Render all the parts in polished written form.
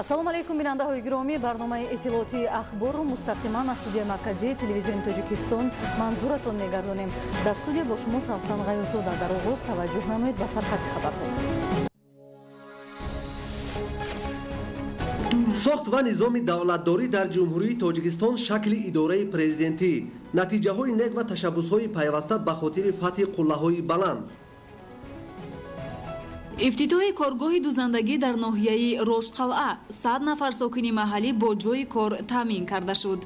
ассалому алайкум бинандаҳои гиромӣ, барномаи иттилоотии ахборро мустақиман аз студияи марказии телевизиони Тоҷикистон манзуратон мегардонем. Дар студия бо шумо Савсан Ғайозода. Дар оғоз таваҷҷӯҳ намоед ба сархати хабарҳо. сохт ва низоми давлатдорӣ дар ҷумҳурии Тоҷикистон шакли идораи президентӣ, натиҷаҳои нек ва ташаббусҳои пайваста ба хотири фатҳи қуллаҳои баланд. ифтитоҳи коргоҳи дузандагӣ дар ноҳияи Рошқалъа 100 нафар сокини маҳаллӣ бо ҷойи кор таъмин карда шуд.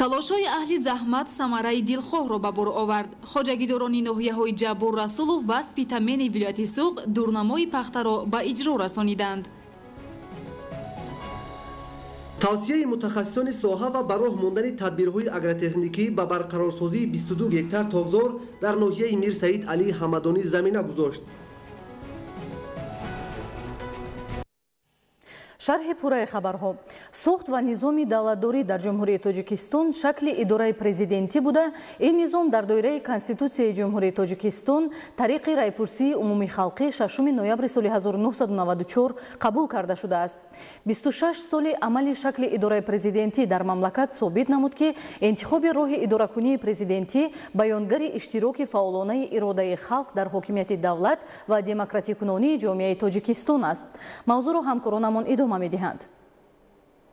талошҳои аҳли заҳмат самараи дилхоҳро ба бор овард. хоҷагидорони ноҳияҳои Ҷаббор Расулов ва Спитамени вилояти Суғ дурнамои пахтаро ба иҷро расониданд. тавсияи мутахассисони соҳа ва ба роҳ мондани тадбирҳои агротехникӣ ба барқарорсозии 22 гектар тогзор дар ноҳияи Мир Саид Алии Ҳамадонӣ замина гузошт. шарҳи пурраи хабарҳо. сохт ва низоми давлатдорӣ дар ҷумҳурии Тоҷикистон шакли идораи президентӣ буда, ин низом дар доираи Конститутсияи ҷумҳурии Тоҷикистон тариқи райпурсии умумии халқӣ 6 ноябри соли 1994 қабул карда шудааст. 26 соли амали шакли идораи президентӣ дар мамлакат собит намуд ки интихоби роҳи идоракунии президентӣ баёнгари иштироки фаъолонаи иродаи халқ дар ҳокимияти давлат ва демократикунонии ҷомеаи Тоҷикистон аст. мавзӯъро ҳамкоронамон идома медиҳанд.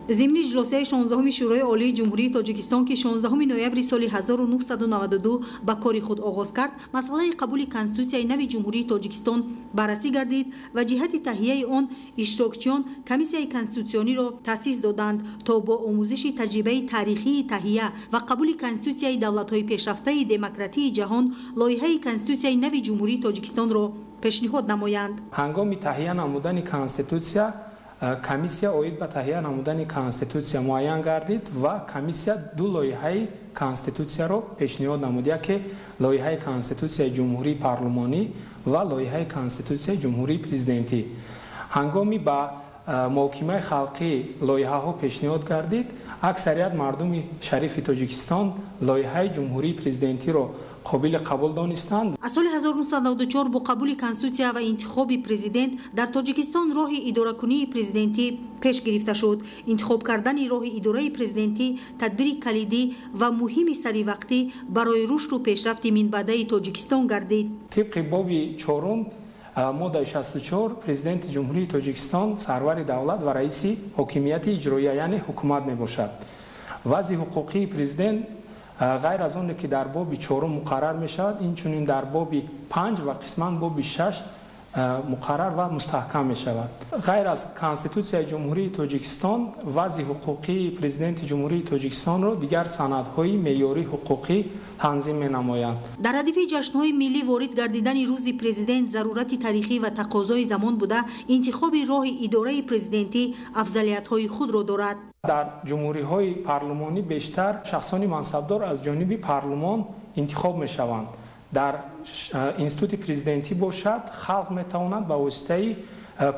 зимни иҷлосияи 16-уми шӯрои олии ҷумҳурии Тоҷикистон ки 16 ноябри соли 1992 ба кори худ оғоз кард, масъалаи қабули Конститутсияи нави ҷумҳурии Тоҷикистон баррасӣ гардид ва ҷиҳати таҳияи он иштирокчиён комиссияи конститутсиониро таъсис доданд, то бо омӯзиши таҷрибаи таърихии таҳия ва қабули Конститутсияи давлатҳои пешрафтаи демократии ҷаҳон лоиҳаи Конститутсияи нави ҷумҳурии Тоҷикистонро пешниҳод намоянд. ҳангоми таҳия намудани Конститутсия комиссия оид ба таҳия намудани Конститутсия муайян гардид ва комиссия ду лоиҳаи Конститутсияро пешниҳод намуд. яке лоиҳаи Конститутсияи ҷумҳурии парлумонӣ ва лоиҳаи Конститутсияи ҷумҳурии президентӣ. ҳангоми ба муҳокимаи халқӣ лоиҳаҳо пешниҳод гардид, аксарият мардуми шарифи Тоҷикистон лоиҳаи ҷумҳурии президентиро қобили қабул донистанд. аз соли 1994 бо қабули Конститутсия ва интихоби президент дар Тоҷикистон роҳи идоракунии президентӣ пеш гирифта шуд. интихоб кардани роҳи идораи президентӣ тадбири калидӣ ва муҳими саривақтӣ барои рушду пешрафти минбаъдаи Тоҷикистон гардид. тибқи боби 4 моддаи 64 президенти ҷумҳурии Тоҷикистон сарвари давлат ва раиси ҳокимияти иҷроия яъне ҳукумат мебошад. вазъи ҳуқуқии президент غیر از آن که در باب 4 مقرر می شود، اینچنین در باب 5 و قسما باب 6 مقرر و مستحکم می شود. غیر از کنستیتوسیای جمهوری تاجیکستان وضع حقوقی پرزیدنت جمهوری تاجیکستان را دیگر سندهای معیاری حقوقی تنظیم می نمایند. در ردیف جشن‌های ملی وارد گردیدن روز پرزیدنت ضرورت تاریخی و تقاضای زمان بوده، انتخاب راه اداره پرزیدنتی افضلیت‌های خود را دارد. در جمهوری‌های پارلمانی بیشتر شخصان منصبدار از جانب پارلمان انتخاب می شوند. در اینستیتوت پرزیدنتی باشد، خلق می تواند با واسطه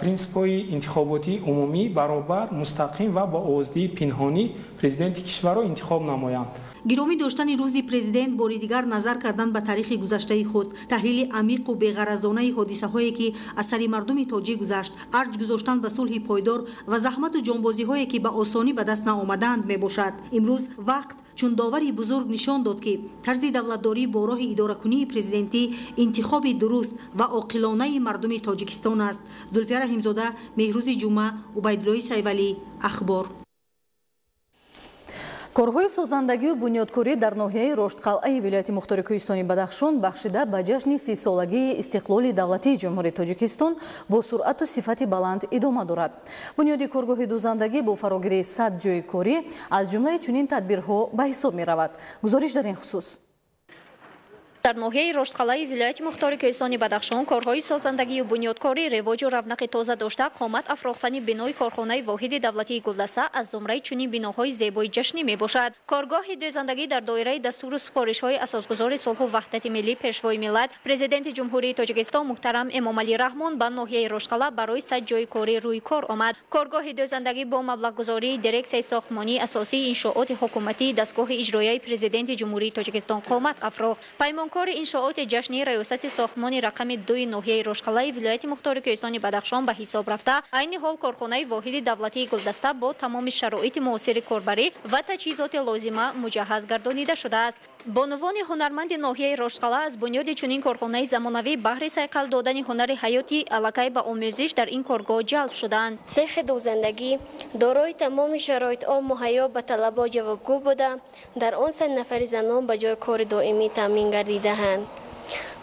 پرینسیپ‌های انتخاباتی عمومی برابر مستقیم و با آوازدهی پنهانی پرزیدنت کشور را انتخاب نمایند. گرامی داشتن روزی پرزیدنت باری دیگر نظر کردن به تاریخ گذشته خود، تحلیل عمیق و بی‌غرضانه حادثه هایی که از سر مردم تاجیک گذشت، ارج گذاشتن به صلح پایدار و زحمت و جانبازی هایی که به آسانی به دست نآمدند می باشد. امروز وقت چون داوری بزرگ نشان داد که طرز دولتداری با راه اداره‌کنی پرزیدنتی انتخاب درست و عاقلانه مردم تاجیکستان است. زلفیه رحیم‌زاده، مهروز جمعه، عبیدالله سیولی، اخبار. корҳои созандагию бунёдкорӣ дар ноҳияи Рошқалъаи вилояти мухтори Кӯҳистони Бадахшон бахшида ба ҷашни 30-солагии истиқлоли давлатии ҷумҳурии Тоҷикистон бо суръату сифати баланд идома дорад. бунёди коргоҳи дузандагӣ бо фарогирии 100 ҷойи корӣ аз ҷумлаи чунин тадбирҳо ба ҳисоб меравад. гузориш дар ин хусус. در ناحیه رشتقلعه ولایت مختار کوهستان بدخشان کارهای سازندگی و بنیادکاری رواج و رونق تازه داشته قامت افراختن بنای کارخانه واحد دولتی گلدسته از زمره چنین بناهای زیبای جشنی میباشد. کارگاه دوزندگی در دایره دستور و سپارش‌های اساسگذار صلح و وحدت ملی پیشوای ملت پرزیدنت جمهوری تاجیکستان محترم امامعلی رحمان به ناحیه رشتقلعه برای 100 جای کاری روی کار آمد. کارگاه دوزندگی با مبلغ گذاری دیرکسیون ساختمانی اساسی انشاءات حکومتی دستگاه اجرایی پرزیدنت جمهوری تاجیکستان قامت افراخت. پیمانکاری کار انشاءات جشنی ریاست ساختمان رقم 2 ناحیه رشتقلای ولایت مختار کوهستان بدخشان به حساب رفته. عین حال کارخانه واحد دولتی گلدسته با تمام شرایط معاصر کاربری و تجهیزات لازمه مجهز گردانیده شده است. بانوان هنرمند ناحیه رشتقلا از بنیاد چنین کارخانه زمانوی بهر صیقل دادن هنر حیاتی الکی به آموزش در این کارگاه جلب شدند. سیخ دوزندگی دارای تمام شرایط عام مهیا به طلبات جوابگو بوده در آن 100 نفر زنان به جای کار دائمی تامین گردیده‌اند.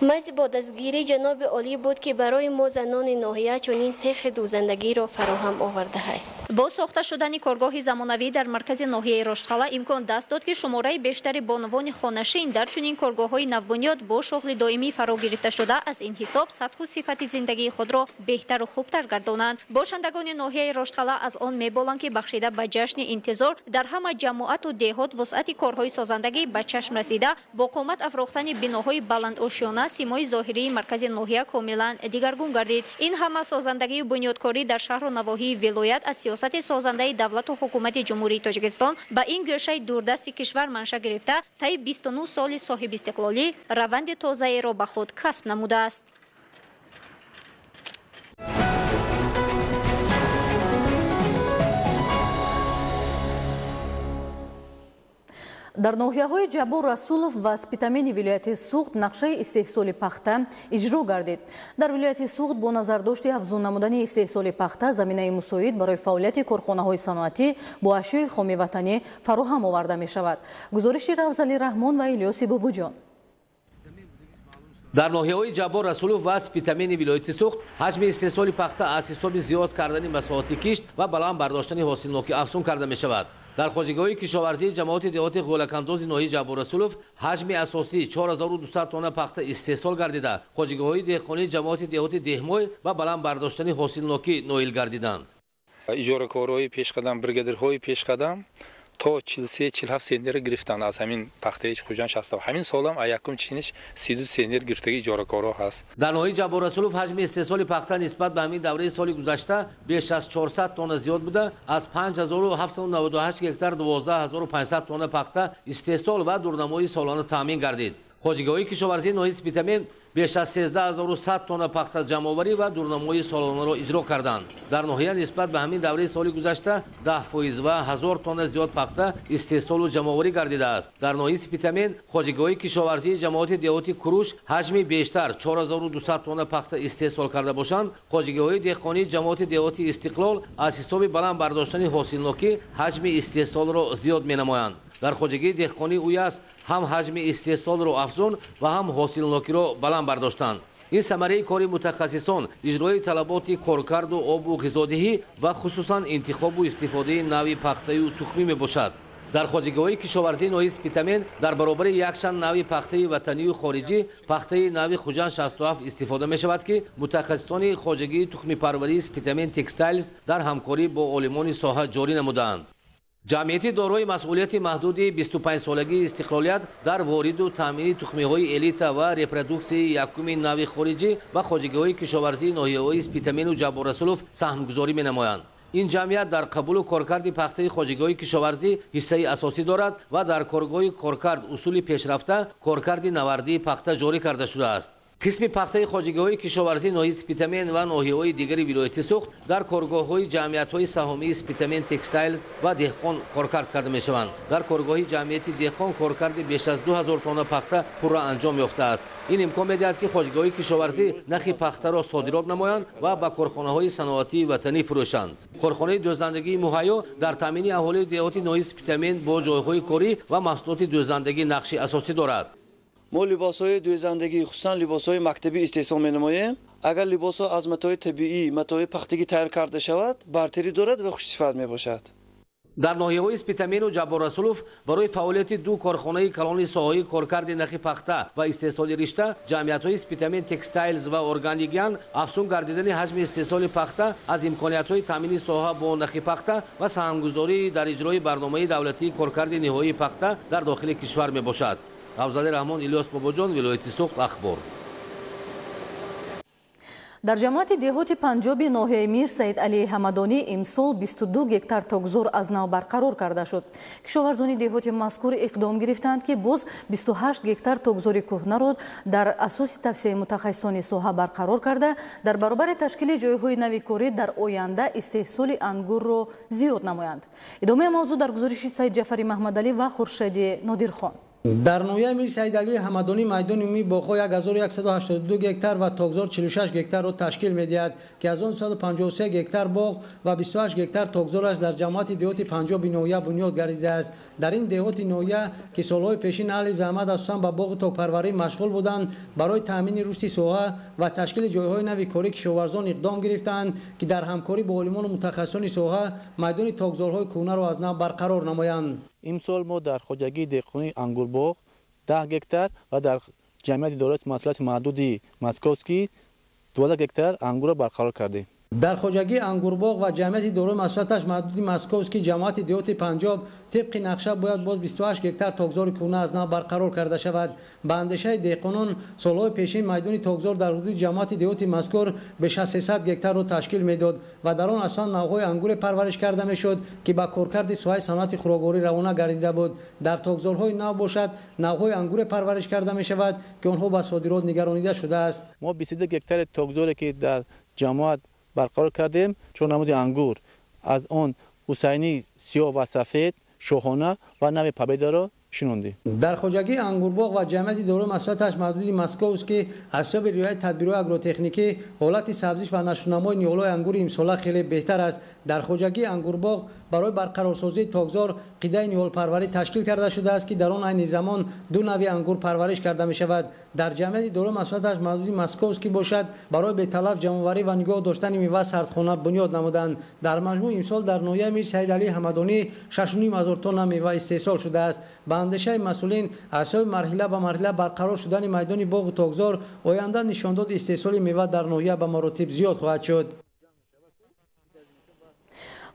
محض با دستگیری جناب عالی بود که برای ما زنان ناحیه چنین سیخ دوزندگی را فراهم آورده است. با ساخته شدن کارگاه زمانوی در مرکز ناحیه رشتقلا امکان دست داد که شماره بیشتر بانوان خانه‌نشین در چنین کارگاه‌های نوبنیاد با شغل دائمی فرا گرفته شده از این حساب سطح و صفت زندگی خود را بهتر و خوبتر گردانند. باشندگان ناحیه رشتقلا از آن می‌بالند که بخشیده به جشن انتظار در همه جماعت و دهات وسعت کارهای سازندگی به چشم رسیده با قامت افروختن بناهای بلند آشیانه سیمای ظاهری مرکز ناحیه کاملا دیگرگون گردید. این همه سازندگی و بنیادکاری در شهر و نواحی ولایت از سیاست سازنده دولت و حکومت جمهوری تاجیکستان به این گوشه دوردست کشور منشأ گرفته طی 29 سال صاحب استقلالی روند تازه را به خود کسب نموده است. در ناحیه‌های جابر رسولов و سپیتامین ولایت سوخت نقشه استحصال پخته اجرا گردید. در ولایت سوخت با نظرداشت افزون نمودن استحصال پخته زمینه مساعد برای فعالیت کارخانه‌های صنعتی با اشیاء خام وطنی فراهم آورده می شود. گزارش رفضلی رحمان و الیاس بابوجان. در ناحیه‌های جابر رسولов و سپیتامین ولایت سوخت حجم استحصال پخته از حساب زیاد کردن مساحت کشت و بلند برداشتن حاصلناکی افزون کرده می شود. در خواجگاهی کشاورزی جماعت دهات غولک‌انداز ناحیه جابر رسولов حجم اساسی 4200 تن پخته استحصال گردیده. خواجگاه‌های دهقانی جماعت دهات دهمای و بلند برداشتن حاصلناکی نائل گردیدند. اجاره‌کارهای پیشقدم، بریگادرهای پیشقدم تا 43-47 سنیر گرفتن از همین پخته خوجان 60. همین سال هم یکم چینش 32 سنیر گرفتگی اجاره‌کارها هست. در ناحیه جابر رسولov حجم استحصال پخته نسبت به همین دوره سال گذشته بیش از 400 تن زیاد بوده. از 5798 گکتار 12500 تن پخته استحصال و دورنمای سالانه تامین گردید. خواجگاهی کشاورزی ناحیه سپیتامین بیش از 13100 تن پخته جمع‌آوری و دورنمای سالانه را اجرا کردند. در ناحیه نسبت به همین دوره سال گذشته 10% و 1000 تن زیاد پخته استحصال و جمع‌آوری گردیده است. در ناحیه سپیتامین خواجگاهی کشاورزی جماعت دهاتی کروش حجم بیشتر 4200 تن پخته استحصال کرده باشند. خواجگاهی دهقانی جماعت دهاتی استقلال از حساب بلند برداشتن حاصلناکی حجم استحصال را زیاد می‌نمایند. در خواجگی دهقانی اویس هم حجم استحصال را افزون و هم حاصلناکی را بلند برداشتند. این ثمره کار متخصصان اجرای طلبات کارکرد و آب و غذادهی و خصوصا انتخاب و استفاده نوع پخته و تخمی میباشد. در خواجگاهی کشاورزی ناحیه سپیتامین در برابر یکشان نوع پخته وطنی و خارجی پخته نوع خوجان 67 استفاده می شود که متخصصان خواجگی تخمی پروری سپیتامین تکستایلز در همکاری با عالمان ساحه جاری نمودند. جمعیتی دارای مسئولیت محدود 25 سالگی استقلالیت در وارد و تامین تخمی‌های الیتا و ریپرودوکسی یکم نوع خارجی و خواجگاهی کشاورزی ناحیه‌های سپیتامین و جابر رسولov سهمگذاری می‌نمایند. این جمعیت در قبول و کارکرد پخته خواجگاهی کشاورزی حصه اساسی دارد و در کارگاه کارکرد اصول پیشرفته کارکرد نوردی پخته جاری کرده شده است. قسم پخته خواجگاهی کشاورزی ناحیه سپیتامین و ناحیه‌های دیگر ولایت سوخت در کارگاه‌های جمعیت‌های سهامی سپیتامین تکستایلز و دهقان کارکرد کرده می‌شوند. در کارگاهی جمعیت دهقان کارکرد بیش از 2000 تن پخته پورا انجام یافته است. این امکان می‌دهد که خواجگاهی کشاورزی نرخ پخته را صادرات نمایند و به کارخانه‌های صنعتی وطنی فروشند. کارخانه دوزندگی مهیا در تامین اهالی دهات ناحیه سپیتامین با جای‌های کاری و محصولات دوزندگی نقش اساسی دارد. ما لباس‌های دوزندگی خصوصا لباس‌های مکتبی استحصال می‌نماییم. اگر لباس‌ها از متاع طبیعی، متاع پختگی تیار کرده شود، برتری دارد و خوش صفت میباشد. در ناحیه‌های سپیتامین و جابر رسولov برای فعالیت دو کارخانه کلان ساحه‌ای کارکرد نخ پخته و استحصال رشته جمعیت‌های سپیتامین تکستایلز و ارگانیکیان افزون گردیدن حجم استحصال پخته از امکانیت‌های تامین ساحه با نخ پخته و سهمگذاری در اجرای برنامه دولتی کارکرد نهایی پخته در داخل کشور میباشد. رفضلی رحمان، الیاس بابوجان، ولایت سوخت، اخبار. дар ҷамоати деҳоти панҷоби ноҳияи Мир Саид Алии Ҳамадонӣ имсол 22 гектар тогзор аз нав барқарор карда шуд. кишоварзони деҳоти мазкур иқдом гирифтанд ки боз 28 гектар тогзори кӯҳнаро дар асоси тавсияи мутахассисони соҳа барқарор карда, дар баробари ташкили ҷойҳои нави корӣ дар оянда истеҳсоли ангурро зиёд намоянд. идомаи мавзӯъ дар гузориши Саид Ҷафари Маҳмадалӣ ва Хуршеди Нодирхон. дар ноҳияи Мир Саид Алии Ҳамадонӣ майдони умумии боғҳо 1182 гектар ва тогзор 46 гектарро ташкил медиҳад ки аз он 153 гектар боғ ва 28 гектар тогзораш дар ҷамоати деҳоти панҷоби ноҳия бунёд гардидааст. дар ин деҳоти ноҳия ки солҳои пешин аҳли заҳмат асосан ба боғу токпарварӣ машғул буданд, барои таъмини рушди соҳа ва ташкили ҷойҳои нави корӣ кишоварзон иқдом гирифтанд ки дар ҳамкорӣ бо олимону мутахассисони соҳа майдони тогзорҳои кӯҳнаро аз нав барқарор намоянд. имсол мо дар хоҷагии деҳқонии ангурбоғ 10 гектар ва дар ҷамъияти идораи масъулияти маҳдуди Московский 12 гектар ангурро барқарор кардем. дар хоҷагии ангурбоғ ва ҷамъияти идораи масъулияташ маҳдуди Московский ҷамоати деҳоти панҷоб тибқи нақша бояд боз 28 гектар тогзори кӯҳна аз нав барқарор карда шавад. ба андешаи деҳқонон солҳои пешин майдони тогзор дар ҳудуди ҷамоати деҳоти мазкур беш аз 300 гектарро ташкил медод ва дар он асосан навъҳои ангуре парвариш карда мешуд ки ба коркарди соҳаи саноати хӯрокворӣ равона гардида буд. дар тогзорҳои нав бошад навъҳои ангуре парвариш карда мешавад ки онҳо ба содирот нигаронида шудааст. мо 22 гектари тогзоре ки дар ҷамоат барқарор кардем, чор намуди ангур, аз он ҳусайнӣ сиёҳ ва сафед, шоҳона ва нави победаро шинондем. дар хоҷагии ангурбоғ ва ҷамъияти идораи масъулияташ маҳдуди Московский аз ҳисоби риояи тадбирҳои агротехникӣ ҳолати сабзиш ва нашунамои ниҳолҳои ангури имсола хеле беҳтар аст. дар хоҷагии ангурбоғ барои барқарорсозии тогзор қидаи ниҳолпарварӣ ташкил карда шудааст ки дар он айни замон ду нави ангур парвариш карда мешавад. дар ҷамъияти идораи масъулияташ маҳдуди Московский бошад барои беталаф ҷамъоварӣ ва нигоҳ доштани мева сардхона бунёд намуданд. дар маҷмӯъ имсол дар ноҳияи Мир Саид Алии Ҳамадонӣ 6500 тонна мева истеҳсол шудааст. ба андешаи масъулин аз ҳисоби марҳила ба марҳила барқарор шудани майдони боғу тогзор оянда нишондоди истеҳсоли мева дар ноҳия ба маротиб зиёд хоҳад шуд.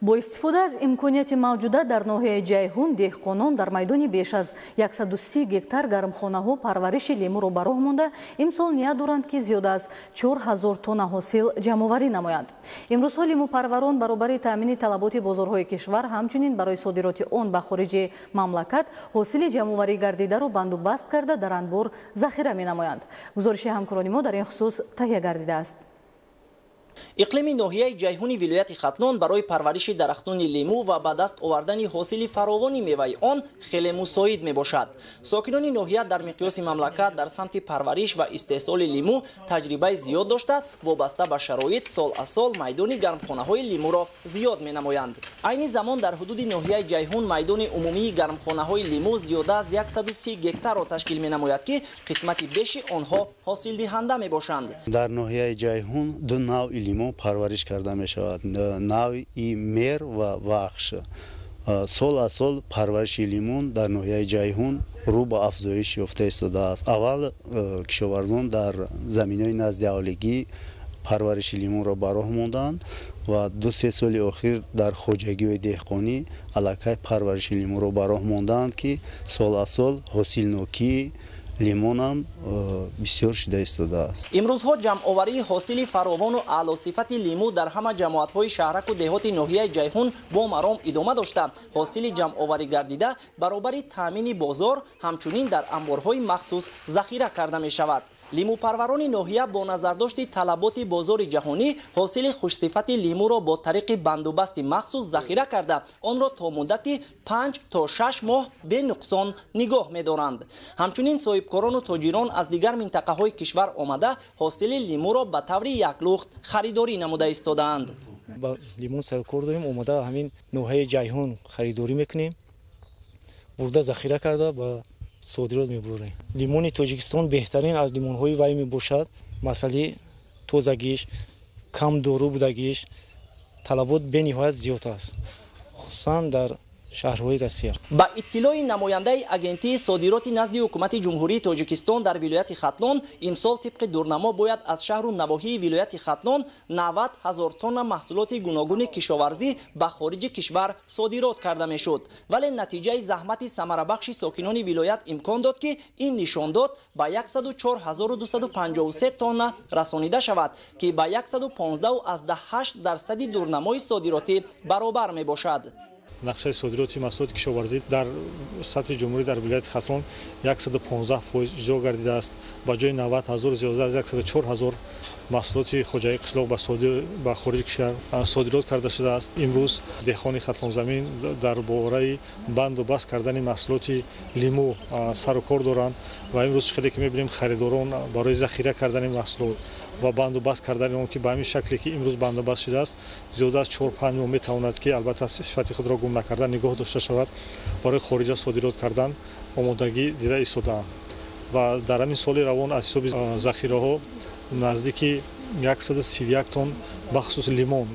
бо истифода аз имконияти мавҷуда дар ноҳияи ҷайҳун деҳқонон дар майдони беш аз 130 гектар гармхонаҳо парвариши лемуро ба роҳ монда имсол ният доранд ки зиёда аз 4000 тонна ҳосил ҷамъоварӣ намоянд. имрӯзҳо лемупарварон баробари таъмини талаботи бозорҳои кишвар ҳамчунин барои содироти он ба хориҷи мамлакат ҳосили ҷамъоварӣ гардидаро бандубаст карда дар анбор захира менамоянд. гузориши ҳамкорони мо дар ин хусус таҳия гардидааст. иқлими ноҳияи ҷайҳуни вилояти Хатлон барои парвариши дарахтони лимӯ ва ба даст овардани ҳосили фаровони меваи он хеле мусоид мебошад. сокинони ноҳия дар миқёси мамлакат дар самти парвариш ва истеҳсоли лимӯ таҷрибаи зиёд дошта, вобаста ба шароит сол аз сол майдони гармхонаҳои лимӯро зиёд менамоянд. айни замон дар ҳудуди ноҳияи ҷайҳун майдони умумии гармхонаҳои лимӯ зиёда аз 130 гектарро ташкил менамояд ки қисмати беши онҳо ҳосилдиҳанда мебошанд. дар ноҳияи ҷайҳун ду навъи лимӯ парвариш карда мешавад, навъи мер ва вахш. сол аз сол парвариши лимон дар ноҳияи ҷайҳун рӯ ба афзоиш ёфта истодааст. аввал кишоварзон дар заминҳои назди авлигӣ парвариши лимонро ба роҳ монданд ва 2-3 соли охир дар хоҷагиҳои деҳқонӣ аллакай парвариши лимонро ба роҳ монданд ки сол аз сол ҳосилнокии лимонам бисёр шида истодааст. имрӯзҳо ҷамъоварии ҳосили фаровону аълосифати лимӯ дар ҳама ҷамоатҳои шаҳраку деҳоти ноҳияи ҷайҳун бо маром идома дошта, ҳосили ҷамъоварӣ гардида баробари таъмини бозор ҳамчунин дар амборҳои махсус захира карда мешавад. лимӯпарварони ноҳия бо назардошти талаботи бозори ҷаҳонӣ ҳосили хушсифати лимӯро бо тариқи бандубасти махсус захира карда онро то муддати 5 то 6 моҳ бенуқсон нигоҳ медоранд. ҳамчунин соҳибкорону тоҷирон аз дигар минтақаҳои кишвар омада ҳосили лимӯро ба таври яклухт харидорӣ намуда истодаанд. ба лимон саркор дорем, омада ҳамин ноҳияи ҷайҳун харидорӣ мекунем, бурда захира карда ба содирот мебурем. лимони Тоҷикистон беҳтарин аз лимонҳои вай мебошад. масъалаи тозагиш, кам дору будагиш, талабот бениҳоят зиёд аст. хусусан дар шаҳрҳои Россия. ба иттилои намояндаи агентии содироти назди ҳукумати ҷумҳурии Тоҷикистон дар вилояти Хатлон, имсол тибқи дурнамо бояд аз шаҳру навоҳии вилояти Хатлон 90 000 тонна маҳсулоти гуногуни кишоварзӣ ба хориҷи кишвар содирот карда мешуд. Вале натиҷаи заҳмати самарабахши сокинони вилоят имкон дод ки ин нишон дод ба 104253 тонна расонида шавад, ки ба 115.8% дурнамои содиротӣ баробар мебошад. нақшаи содироти маҳсулоти кишоварзӣ дар сатҳи ҷумҳурӣ дар вилояти Хатлон 115% иҷро гардидааст. ба ҷои 90 000 зиёда аз 104 000 маҳсулоти хоҷаи қишлоқ ба хориҷи кишвар содирот карда шудааст. имрӯз деҳқони Хатлонзамин дар бораи банду баст кардани маҳсулоти лимӯ сару кор доранд ва имрӯз чӣ қадр ки мебинем харидорон барои захира кардани маҳсулот ва банду баст кардани он ки ба ҳамин шакле ки имрӯз банду баст шудааст зиёда аз 4-5 моҳ метавонад ки албатта сифати худро гум накардан нигоҳ дошта шавад, барои хориҷа содирот кардан омодагӣ дида истодаам ва дар ҳамин соли равон аз ҳисоби захираҳо наздики 131 тонн бахусус лимон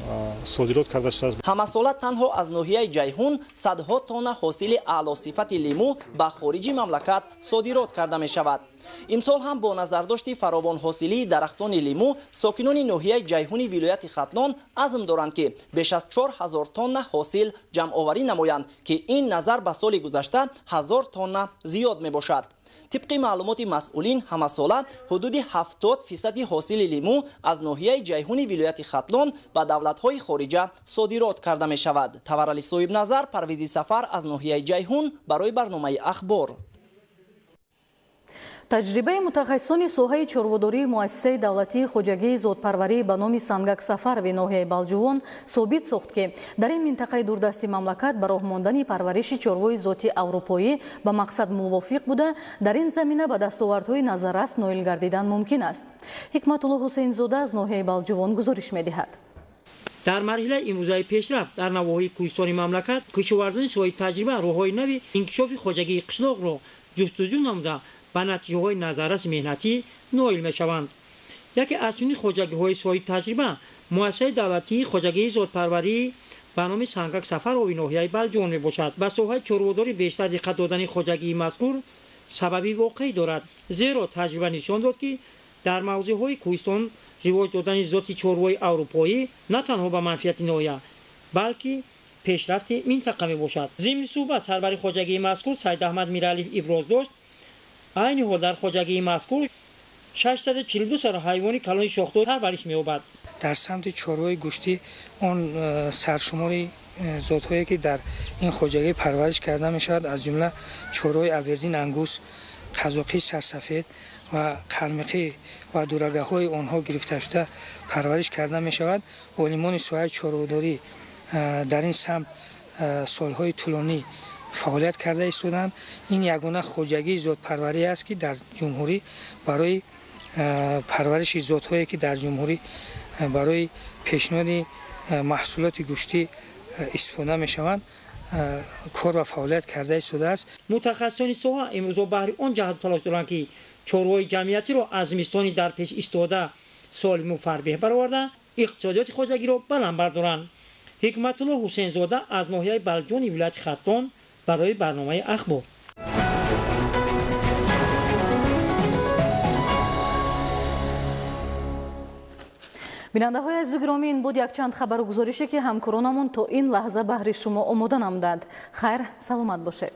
содирот карда шудааст. ҳамасола танҳо аз ноҳияи ҷайҳун садҳо тонна ҳосили аълосифати лимӯ ба хориҷи мамлакат содирот карда мешавад. имсол ҳам бо назардошти фаровонҳосилии дарахтони лимӯ сокинони ноҳияи ҷайҳуни вилояти Хатлон азм доранд ки беш аз 4000 тонна ҳосил ҷамъоварӣ намоянд, ки ин назар ба соли гузашта 1000 тонна зиёд мебошад. طبق معلومات مسئولین همساله حدود 70% حاصل لیمو از ناحیه جیهون ولایت ختلان به دولت‌های خارجه صادرات کرده می شود. تورالی صاحب نظر، پرویز سفر از ناحیه جیهون برای برنامه اخبار. таҷрибаи мутахассисони соҳаи чорводории муассисаи давлатии хоҷагии зотпарварӣ ба номи Сангак Сафарови ноҳияи Балҷувон собит сохт ки дар ин минтақаи дурдасти мамлакат ба роҳ мондани парвариши чорвои зоти аврупоӣ ба мақсад мувофиқ буда дар ин замина ба дастовардҳои назаррас ноил гардидан мумкин аст. Ҳикматулло Ҳусейнзода аз ноҳияи Балҷувон гузориш медиҳад. дар марҳилаи имрӯзаи пешрафт дар навоҳии кӯҳистони мамлакат кишоварзони соҳиби таҷриба роҳҳои нави инкишофи хоҷагии қишлоқро ҷустуҷӯ намуда ба натиҷаҳои назарраси меҳнатӣ ноил мешаванд. яке аз чунин хоҷагиҳои соҳиби таҷриба муассисаи давлатии хоҷагии зотпарварӣ ба номи Сангак Сафарови ноҳияи Балҷувон мебошад. ба соҳаи чорводорӣ бештар диққат додани хоҷагии мазкур сабаби воқеӣ дорад, зеро таҷриба нишон дод ки дар мавзеъҳои кӯҳистон ривоҷ додани зоти чорвои аврупоӣ на танҳо ба манфиати ноҳия, балки пешрафти минтақа мебошад. зимни суҳбат сарвари хоҷагии мазкур Сайд Аҳмад Миралиев иброз дошт. айни ҳол дар хоҷагии мазкур 642 сар ҳайвони калони шохдор парвариш меёбад. дар самти чорвои гӯшти он саршумори зотҳое ки дар ин хоҷагӣ парвариш карда мешавад, аз ҷумла чорвои абердин ангус, қазоқи сарсафед ва қармиқӣ ва дурагаҳои онҳо гирифта шуда парвариш карда мешавад. олимони соҳаи чорводорӣ дар ин самт солҳои тӯлонӣ фаъолият карда истоданд. ин ягона хоҷагии зотпарварӣ аст ки дар ҷумҳурӣ барои парвариши зотҳое ки дар ҷумҳурӣ барои пешниҳоди маҳсулоти гӯштӣ истифода мешаванд кор ва фаъолият карда истодааст. мутахассисони соҳа имрӯзо баҳри он ҷаҳат талош доранд ки чорвои ҷамъиятиро аз зимистони дар пеш истода солиму фарбеҳ бароварда иқтисодиёти хоҷагиро баланд бардоранд. ҳикматулло ҳусейнзода аз ноҳияи Балҷувони вилояти Хатлон برای برنامه اخبار. بیننده های عزیز و گرامی، این بود یک چند خبر و گزارشی که همکارانمون تا این لحظه بهر شما آماده نمودند. خیر، سلامت باشید.